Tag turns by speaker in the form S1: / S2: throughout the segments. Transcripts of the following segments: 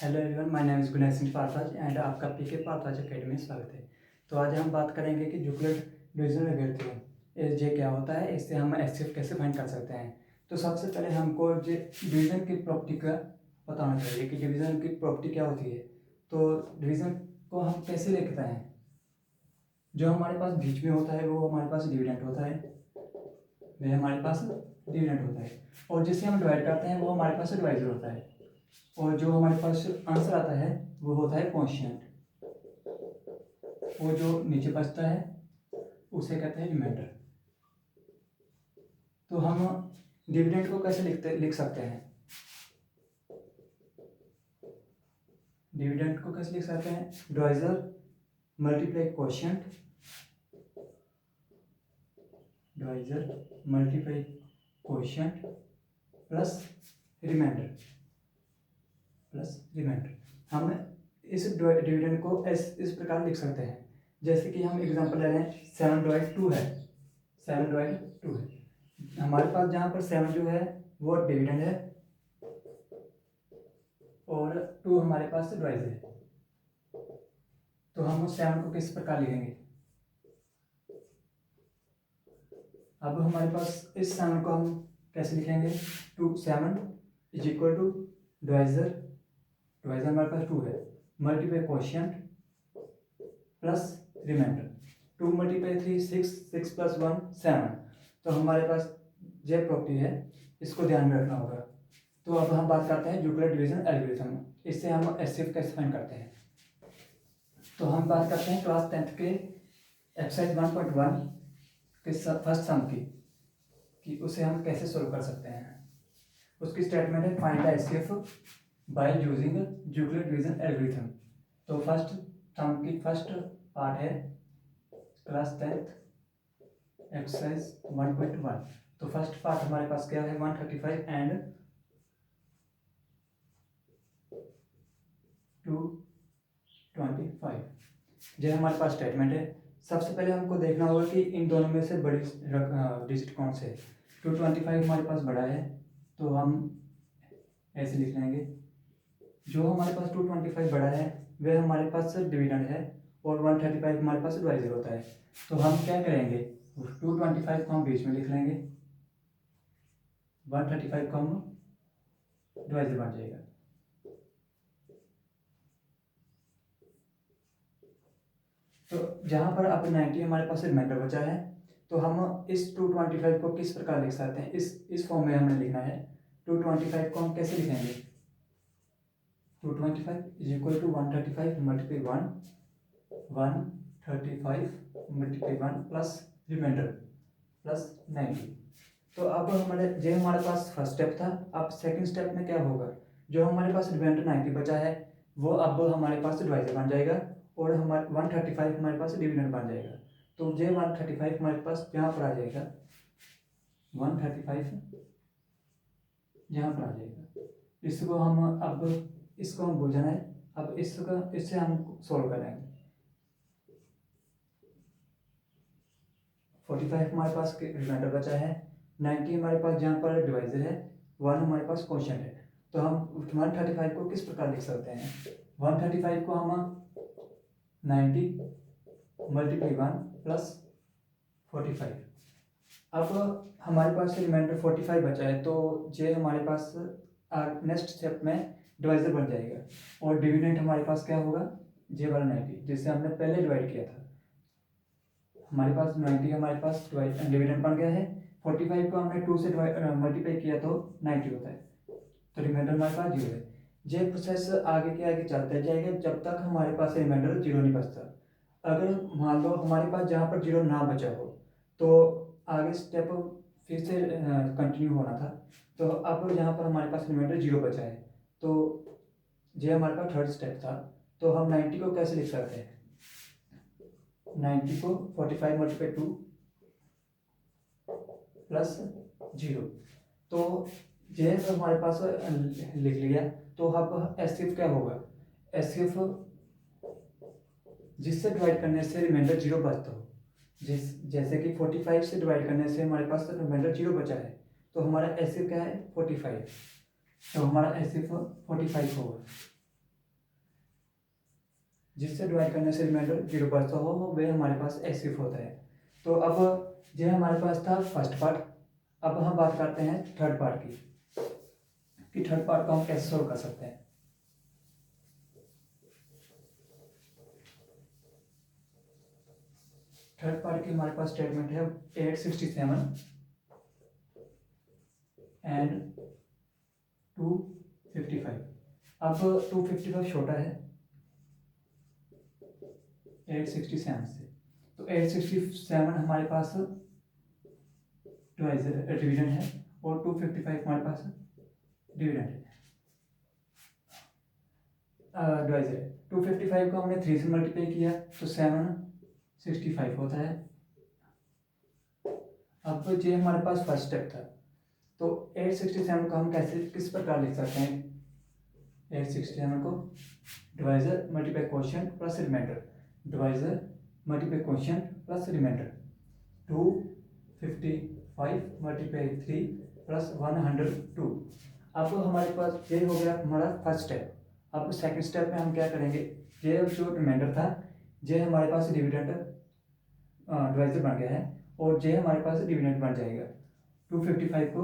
S1: Hello everyone, my name is Gunair Singh Parthaj and आपका PK पार्थाज academy में स्वागत है। तो आज हम बात करेंगे कि यूक्लिड डिवीजन एल्गोरिथम एस जे क्या होता है, इससे हम एचसीएफ कैसे फाइंड कर सकते हैं। तो सबसे पहले हमको डिवीजन की प्रॉपर्टी का पता होना चाहिए कि डिवीजन की प्रॉपर्टी क्या होती है। तो डिवीजन को हम कैसे लिखते हैं, जो हमारे पास बीच में होता है वो हमारे पास डिविडेंड होता है, वह हमारे पास डिविडेंड होता है, और जिससे हम डिवाइड करते हैं वो हमारे पास डिवाइजर होता है, और जो हमारे पास आंसर आता है वो होता है क्वोशिएंट, वो जो नीचे बचता है उसे कहते हैं रिमाइंडर। तो हम डिविडेंड को कैसे लिख सकते हैं, डिविडेंड को कैसे लिख सकते हैं, divisor multiply quotient, divisor multiply quotient plus remainder, हम इस डिविडेंड को इस प्रकार लिख सकते हैं। जैसे कि हम एग्जांपल ले रहे हैं 7/2 है, 7/2 है, हमारे पास जहाँ पर 7 जो है वो डिविडेंड है और 2 हमारे पास डिवाइजर है। तो हम उस 7 को किस प्रकार लिखेंगे, अब हमारे पास इस 7 को हम कैसे लिखेंगे, 7 इज इक्वल टू डिवाइजर हमारे पास 2 है, मल्टीप्लाई क्वोशिएंट प्लस रिमाइंडर, 2 × 3 6, 6 + 1 7। तो हमारे पास ये प्रॉपर्टी है, इसको ध्यान में रखना होगा। तो अब हम बात करते हैं यूक्लिड डिवीजन एल्गोरिथम, इससे हम एचसीएफ कैसे फाइंड करते हैं। तो हम बात करते हैं क्लास 10th के एक्सरसाइज 1.1 के फर्स्ट सम कि उसे हम कैसे सोल्व कर सकते हैं। उसकी स्टेटमेंट है find the HCF by using Euclid division algorithm. तो फर्स्ट सम की फर्स्ट पार्ट है क्लास 10th एक्सरसाइज 1.1। तो फर्स्ट पार्ट हमारे पास क्या है, 135 एंड 225, जो हमारे पास स्टेटमेंट है। सबसे पहले हमको देखना होगा कि इन दोनों में से बड़ी डिजिट कौन से है। 225 हमारे पास बड़ा है तो हम ऐसे लिख लेंगे, जो हमारे पास 225 बड़ा है वह हमारे पास डिविडेंड है और 135 हमारे पास डिवाइजर होता है। तो हम क्या करेंगे, 225 को हम बीच में लिख लेंगे, 135 को हम डिवाइजर बन जाएगा। तो जहाँ पर अब 90 हमारे पास रिमाइंडर बचा है, तो हम इस 225 को किस प्रकार लिख सकते हैं, इस फॉर्म में हमने लिखना है। 225 को हम कैसे लिखेंगे, 225 is equal to 135 multiply 1 plus remainder plus 90। तो अब हमारे पास फर्स्ट स्टेप था। अब सेकंड स्टेप में क्या होगा, जो हमारे पास रिमाइंडर 90 बचा है वो अब हमारे पास डिवाइजर बन जाएगा और हमारे 135 हमारे पास डिविडेंड बन जाएगा। तो ये 135 हमारे पास यहाँ पर आ जाएगा, 135 यहाँ पर आ जाएगा। इसको हम भूल जाना है। अब इससे हम सोल्व करेंगे। 45 हमारे पास रिमाइंडर बचा है, 90 हमारे पास जहाँ पर डिवाइजर है, 1 हमारे पास क्वोशिएंट है। तो हम 135 को किस प्रकार लिख सकते हैं, 135 को हम 90 मल्टीप्लाई 1 प्लस 45। अब हमारे पास रिमाइंडर 45 बचा है, तो ये हमारे पास नेक्स्ट स्टेप में डिवाइजर बन जाएगा और डिविडेंड हमारे पास क्या होगा, जे वाला 90 जिससे हमने पहले डिवाइड किया था। हमारे पास 90 हमारे पास डिविडेंड बन गया है, 45 को हमने 2 से मल्टीप्लाई किया तो 90 होता है, तो रिमाइंडर हमारे पास 0 है। ये प्रोसेस आगे के आगे चलता जाएगा जब तक हमारे पास रिमाइंडर 0 नहीं बचता। अगर मान लो हमारे पास जहाँ पर 0 ना बचा हो तो आगे स्टेप फिर से कंटिन्यू होना था। तो अब यहाँ पर हमारे पास रिमाइंडर 0 बचा है, तो ये हमारे पास थर्ड स्टेप था। तो हम 90 को कैसे लिख सकते हैं, 90 को 45 मल्टीप्लाई 2 प्लस 0। तो ये हमारे पास लिख लिया। तो अब एचसीएफ क्या होगा, एचसीएफ जिससे डिवाइड करने से रिमाइंडर 0 बचता हो, जैसे कि 45 से डिवाइड करने से हमारे पास रिमाइंडर 0 बचा है, तो हमारा एचसीएफ क्या है 45। तो हमारा एचसीएफ 45 होगा। जिससे डिवाइड करने से रिमाइंडर 0 बचता हो वह हमारे पास एससीएफ होता है। तो अब यह हमारे पास था फर्स्ट पार्ट। अब हम बात करते हैं थर्ड पार्ट की, कि थर्ड पार्ट को हम कैसे सोल्व कर सकते हैं। थर्ड पार्ट की हमारे पास स्टेटमेंट है 867 एंड 255। अब 255 छोटा है 867 से, तो 867 हमारे पास डिवीजन है और 255 हमारे पास डिविडेंड है, डिवाइजर है। 255 को हमने 3 से मल्टीप्लाई किया तो 765 होता है। अब ये हमारे पास फर्स्ट स्टेप था, तो 867 को हम कैसे किस प्रकार लिख सकते हैं। 867 को divisor multiply quotient plus remainder, divisor multiply quotient plus remainder. 255 multiply 3 plus 102। अब हमारे पास ये हो गया हमारा फर्स्ट स्टेप। अब सेकंड स्टेप में हम क्या करेंगे, ये जो रिमाइंडर था ये हमारे पास डिविडेंड डिवाइजर बन गया है और ये हमारे पास डिविडेंड बन जाएगा। 255 को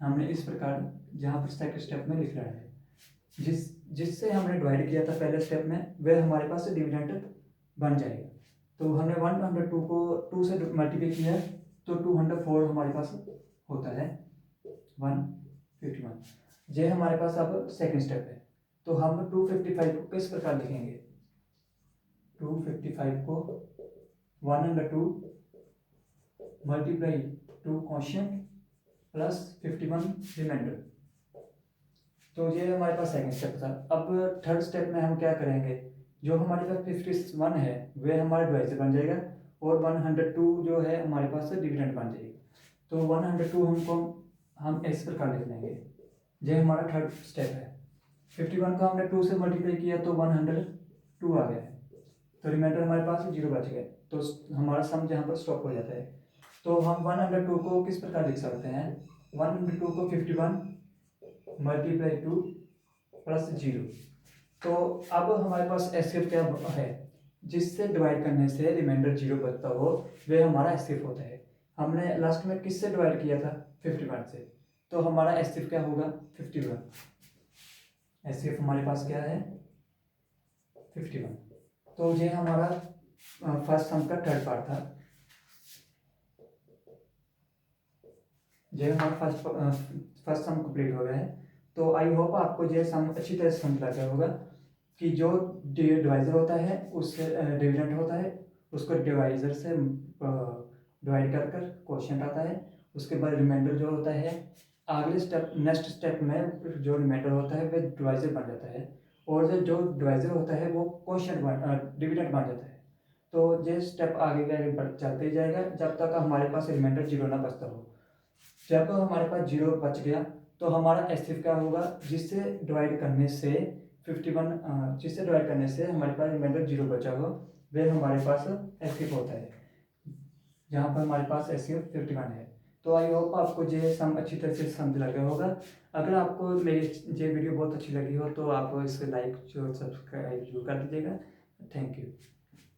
S1: हमने इस प्रकार जहाँ पर सेकंड स्टेप में लिख रहा है, जिससे हमने डिवाइड किया था पहले स्टेप में, वह हमारे पास डिविडेंड बन जाएगा। तो हमने 102 को 2 से मल्टीप्लाई किया तो 204 हमारे पास होता है 151। ये हमारे पास अब सेकंड स्टेप है। तो हम 255 को किस प्रकार लिखेंगे। 255 को 102 मल्टीप्लाई 2 क्वोशिएंट प्लस 51 रिमाइंडर। तो ये हमारे पास सेकंड स्टेप था। अब थर्ड स्टेप में हम क्या करेंगे, जो हमारे पास 51 है वह हमारा डिवाइजर बन जाएगा और 102 जो है हमारे पास डिविडेंड बन जाएगी। तो 102 हम इस प्रकार लिख लेंगे, ये हमारा थर्ड स्टेप है। 51 को हमने 2 से मल्टीप्लाई किया तो 102 आ गया है, तो रिमाइंडर हमारे पास 0 बच गए, तो हमारा सम यहाँ पर स्टॉप हो जाता है। तो हम 102 को किस प्रकार लिख सकते हैं। 102 को 51 मल्टीप्लाई 2 प्लस 0। तो अब हमारे पास एससीएफ क्या है, जिससे डिवाइड करने से रिमाइंडर 0 बचता हो वह हमारा एससीएफ होता है। हमने लास्ट में किससे डिवाइड किया था, 51 से, तो हमारा एससीएफ क्या होगा 51। एससीएफ हमारे पास क्या है 51। तो ये हमारा फर्स्ट सम का थर्ड पार्ट था। ये हमारा फर्स्ट सम कंप्लीट हो गया है। तो आई होप आपको ये सम अच्छी तरह से समझ लग गया होगा कि जो डिवाइजर होता है उससे डिविडेंड होता है, उसको डिवाइजर से डिवाइड कर कर क्वोशिएंट आता है, उसके बाद रिमाइंडर जो होता है अगले स्टेप नेक्स्ट स्टेप में जो रिमाइंडर होता है वह डिवाइजर बन जाता है, और जो डिवाइजर होता है वो क्वोशिएंट डिविडेंड बन जाता है। तो ये स्टेप आगे के आगे चलते ही जाएगा जब तक हमारे पास रिमाइंडर 0 ना बचता हो। जब हमारे पास 0 बच गया तो हमारा एससीएफ क्या होगा, जिससे डिवाइड करने से 51 जिससे डिवाइड करने से हमारे पास रिमाइंडर 0 बचा हो वह हमारे पास एससीएफ होता है, जहाँ पर हमारे पास एससीएफ 51 है। तो आई होप आपको ये सम अच्छी तरह से समझ लग गया होगा। अगर आपको मेरी ये वीडियो बहुत अच्छी लगी हो तो आप इसे लाइक और सब्सक्राइब जरूर कर दीजिएगा। Thank you.